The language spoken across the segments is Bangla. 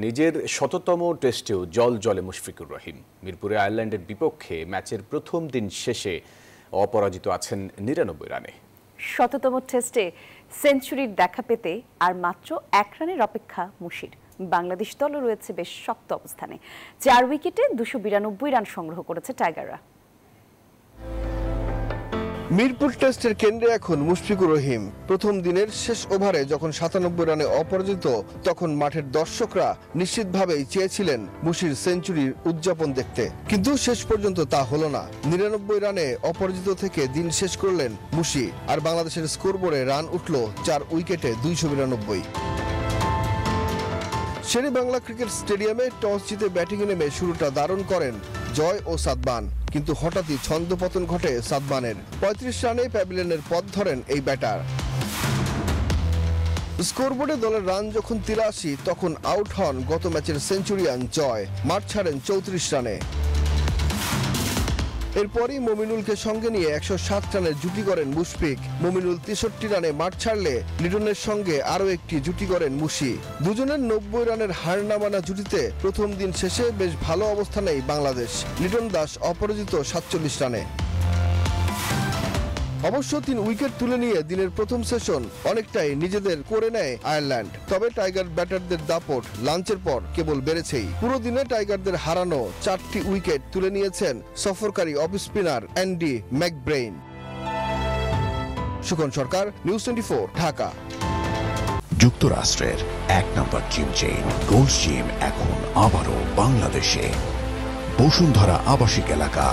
নিজের শততম টেস্টেও জলে মুশফিকুর রহিম। মিরপুরে আয়ারল্যান্ডের বিপক্ষে ম্যাচের প্রথম দিন শেষে অপরাজিত আছেন ৯৯ রানে। শততম টেস্টে সেঞ্চুরির দেখা পেতে আর মাত্র ১ রানের অপেক্ষা মুশির। বাংলাদেশ দলও রয়েছে বেশ শক্ত অবস্থানে। ৪ উইকেটে ২৯২ রান সংগ্রহ করেছে টাইগাররা। মিরপুর টেস্টের কেন্দ্রে এখন মুশফিকুর রহিম। প্রথম দিনের শেষ ওভারে যখন ৯৭ রানে অপরাজিত, তখন মাঠের দর্শকরা নিশ্চিতভাবেই চেয়েছিলেন মুশির সেঞ্চুরির উদযাপন দেখতে, কিন্তু শেষ পর্যন্ত তা হলো না। ৯৯ রানে অপরাজিত থেকে দিন শেষ করলেন মুশি, আর বাংলাদেশের স্কোরবোর্ডে রান উঠল ৪ উইকেটে ২৯২। শেরে বাংলা ক্রিকেট স্টেডিয়ামে টস জিতে ব্যাটিংয়ে নেমে শুরুটা দারুণ করেন জয় ও সাদমান, কিন্তু হঠাৎই ছন্দপতন ঘটে সাদমানের। ৩৫ রানে প্যাভিলিয়নের পথ ধরেন এই ব্যাটার। স্কোরবোর্ডে দলের রান যখন ৮৩, তখন আউট হন গত ম্যাচের সেঞ্চুরিয়ান জয়। মাঠ ছাড়েন ৩৪ রানে। এরপরই মমিনুলকে সঙ্গে নিয়ে ১০৭ রানের জুটি করেন মুশফিক। মমিনুল ৬৩ রানে মাঠ ছাড়লে লিটনের সঙ্গে আরও একটি জুটি করেন মুশি। দুজনের ৯০ রানের হার না মানা জুটিতে প্রথম দিন শেষে বেশ ভালো অবস্থানেই বাংলাদেশ। লিটন দাস অপরাজিত ৪৭ রানে। অবশ্য ৩ উইকেট তুলে নিয়ে দিনের প্রথম সেশন অনেকটাই নিজেদের করে নেয় আয়ারল্যান্ড। তবে টাইগার ব্যাটারদের দাপট লাঞ্চের পর কেবল বেড়েছেই। পুরো দিনে টাইগারদের হারানো ৪টি উইকেট তুলে নিয়েছেন সফরকারী অফ স্পিনার অ্যান্ডি ম্যাকব্রেইন। সুখন সরকার, নিউজ 24, ঢাকা। যুক্তরাষ্ট্রের ১ নম্বর জিম চেইন গোল্ডস জিম এখন আবারও বাংলাদেশে। বসুন্ধরা আবাসিক এলাকা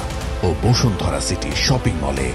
ও বসুন্ধরা সিটি শপিং মলে